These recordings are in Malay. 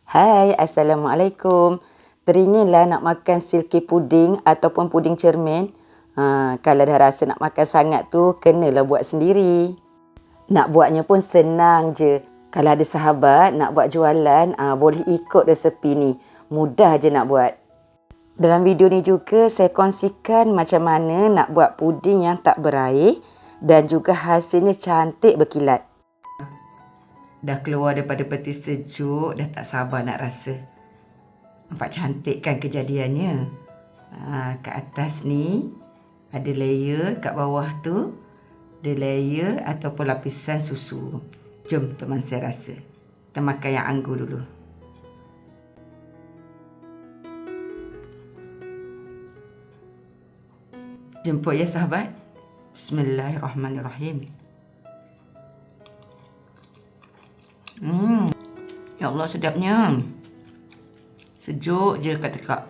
Hai, Assalamualaikum. Teringinlah nak makan silky puding ataupun puding cermin. Kalau dah rasa nak makan sangat tu, kenalah buat sendiri. Nak buatnya pun senang je. Kalau ada sahabat nak buat jualan, boleh ikut resepi ni. Mudah je nak buat. Dalam video ni juga saya kongsikan macam mana nak buat puding yang tak berair dan juga hasilnya cantik berkilat. Dah keluar daripada peti sejuk, dah tak sabar nak rasa. Nampak cantik kan kejadiannya? Kat atas ni ada layer, kat bawah tu ada layer ataupun lapisan susu. Jom teman saya rasa. Kita makan yang anggur dulu. Jemput ya sahabat. Bismillahirrahmanirrahim. Ya Allah, sedapnya. Sejuk je kat tekak.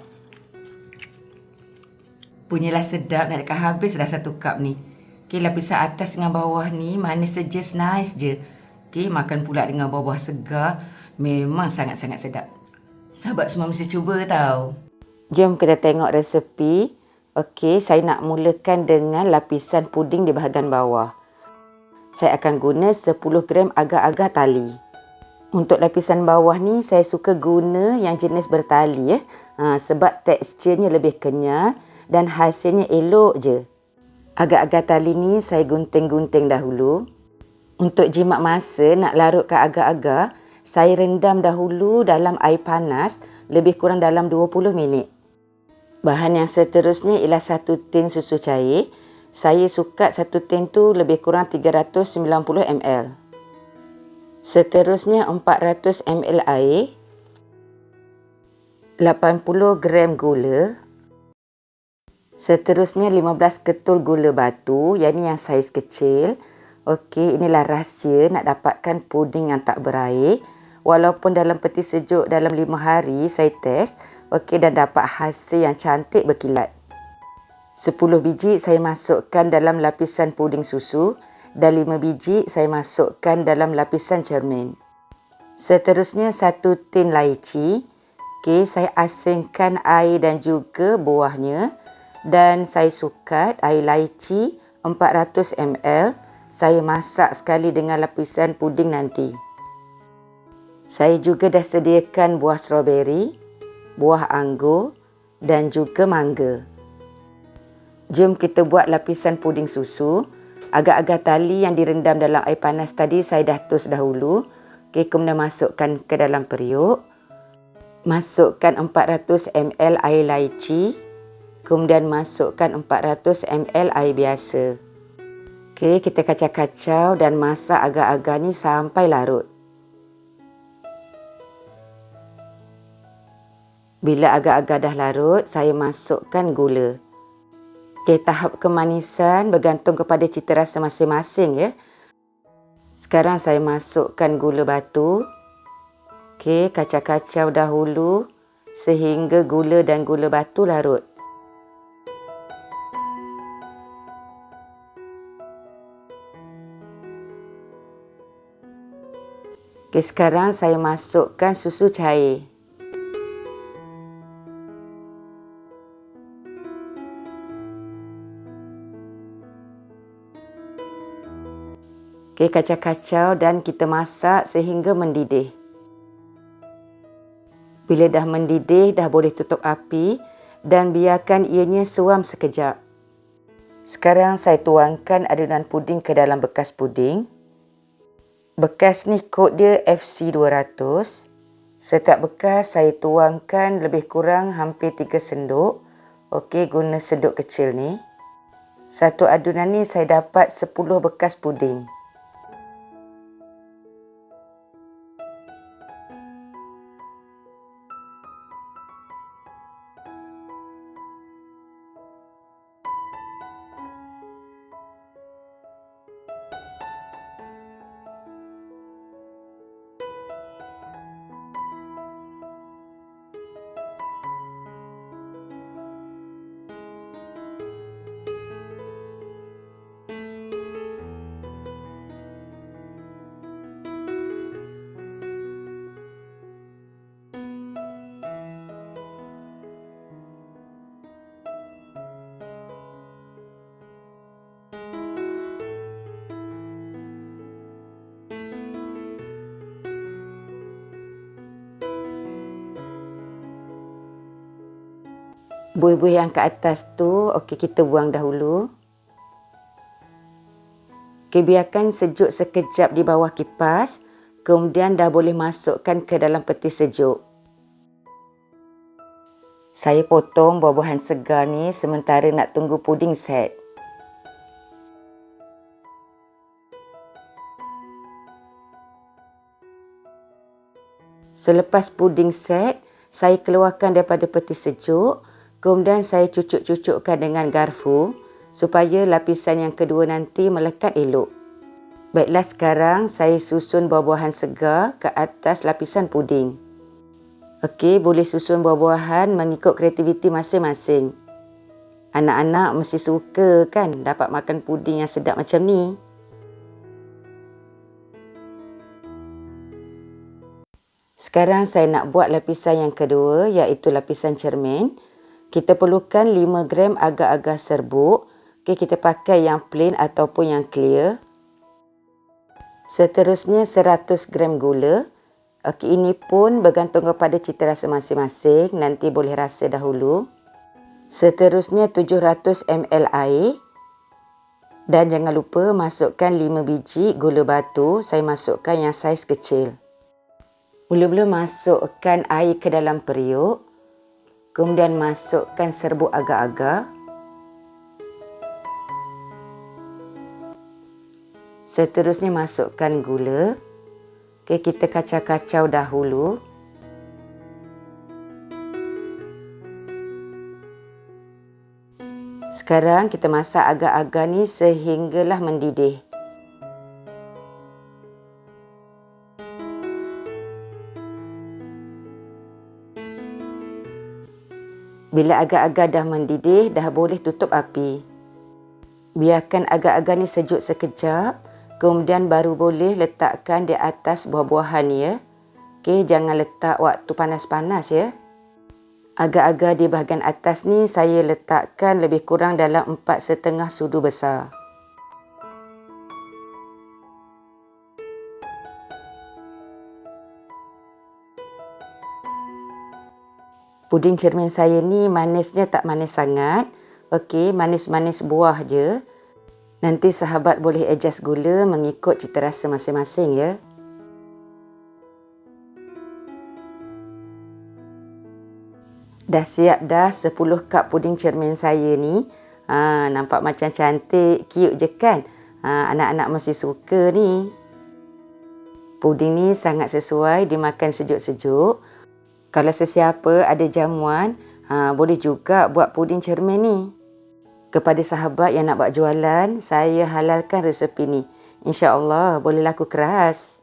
Punyalah sedap, nak dekat habis dah satu cup ni. Okay, lapisan atas dengan bawah ni manis sejes, nice je. Okay, makan pula dengan buah-buah segar. Memang sangat-sangat sedap. Sahabat semua mesti cuba tau. Jom kita tengok resepi. Okay, saya nak mulakan dengan lapisan puding di bahagian bawah. Saya akan guna 10 gram agar-agar tali. Untuk lapisan bawah ni saya suka guna yang jenis bertali sebab teksturnya lebih kenyal dan hasilnya elok je. Agar-agar tali ni saya gunting-gunting dahulu. Untuk jimat masa nak larutkan agar-agar, saya rendam dahulu dalam air panas lebih kurang dalam 20 minit. Bahan yang seterusnya ialah 1 tin susu cair. Saya sukat 1 tin tu lebih kurang 390 ml. Seterusnya 400 ml air, 80 gram gula, seterusnya 15 ketul gula batu, yang ni yang saiz kecil. Okey, inilah rahsia nak dapatkan puding yang tak berair. Walaupun dalam peti sejuk dalam 5 hari saya test, okey, dan dapat hasil yang cantik berkilat. 10 biji saya masukkan dalam lapisan puding susu. Dan 5 biji saya masukkan dalam lapisan cermin. Seterusnya 1 tin laici. Okay, saya asingkan air dan juga buahnya. Dan saya sukat air laici 400 ml. Saya masak sekali dengan lapisan puding nanti. Saya juga dah sediakan buah strawberry, buah anggur dan juga mangga. Jom kita buat lapisan puding susu. Agar-agar tali yang direndam dalam air panas tadi saya dah tus dahulu. Okay, kemudian masukkan ke dalam periuk. Masukkan 400 ml air laici. Kemudian masukkan 400 ml air biasa. Okay, kita kacau-kacau dan masak agar-agar ni sampai larut. Bila agar-agar dah larut, saya masukkan gula. Okay, tahap kemanisan bergantung kepada cita rasa masing-masing ya. Sekarang saya masukkan gula batu. Okay, kacau-kacau dahulu sehingga gula dan gula batu larut. Okay, sekarang saya masukkan susu cair. Okay, kacau-kacau dan kita masak sehingga mendidih. Bila dah mendidih, dah boleh tutup api dan biarkan ianya suam sekejap. Sekarang saya tuangkan adunan puding ke dalam bekas puding. Bekas ni kod dia FC 200. Setiap bekas saya tuangkan lebih kurang hampir 3 senduk. Okey, guna senduk kecil ni. Satu adunan ni saya dapat 10 bekas puding. Buih-buih yang ke atas tu, okey, kita buang dahulu. Okey, biarkan sejuk sekejap di bawah kipas. Kemudian dah boleh masukkan ke dalam peti sejuk. Saya potong buah-buahan segar ni sementara nak tunggu puding set. Selepas puding set, saya keluarkan daripada peti sejuk. Kemudian saya cucuk-cucukkan dengan garfu supaya lapisan yang kedua nanti melekat elok. Baiklah, sekarang saya susun buah-buahan segar ke atas lapisan puding. Okey, boleh susun buah-buahan mengikut kreativiti masing-masing. Anak-anak mesti suka kan dapat makan puding yang sedap macam ni. Sekarang saya nak buat lapisan yang kedua, iaitu lapisan cermin. Kita perlukan 5 gram agar-agar serbuk. Okey, kita pakai yang plain ataupun yang clear. Seterusnya 100 gram gula. Okey, ini pun bergantung kepada cita rasa masing-masing. Nanti boleh rasa dahulu. Seterusnya 700 ml air. Dan jangan lupa masukkan 5 biji gula batu. Saya masukkan yang saiz kecil. Mula-mula masukkan air ke dalam periuk. Kemudian masukkan serbuk agar-agar. Seterusnya masukkan gula. Okey, kita kacau-kacau dahulu. Sekarang kita masak agar-agar ni sehinggalah mendidih. Bila agar-agar dah mendidih, dah boleh tutup api. Biarkan agar-agar ni sejuk sekejap. Kemudian baru boleh letakkan di atas buah-buahan ya. Okey, jangan letak waktu panas-panas ya. Agar-agar di bahagian atas ni saya letakkan lebih kurang dalam 4,5 sudu besar. Puding cermin saya ni manisnya tak manis sangat. Okey, manis-manis buah je. Nanti sahabat boleh adjust gula mengikut cita rasa masing-masing ya. Dah siap dah 10 kap puding cermin saya ni. Nampak macam cantik, cute je kan? Anak-anak mesti suka ni. Puding ni sangat sesuai dimakan sejuk-sejuk. Kalau sesiapa ada jamuan, boleh juga buat puding cermin ni. Kepada sahabat yang nak buat jualan, saya halalkan resepi ni. InsyaAllah boleh laku keras.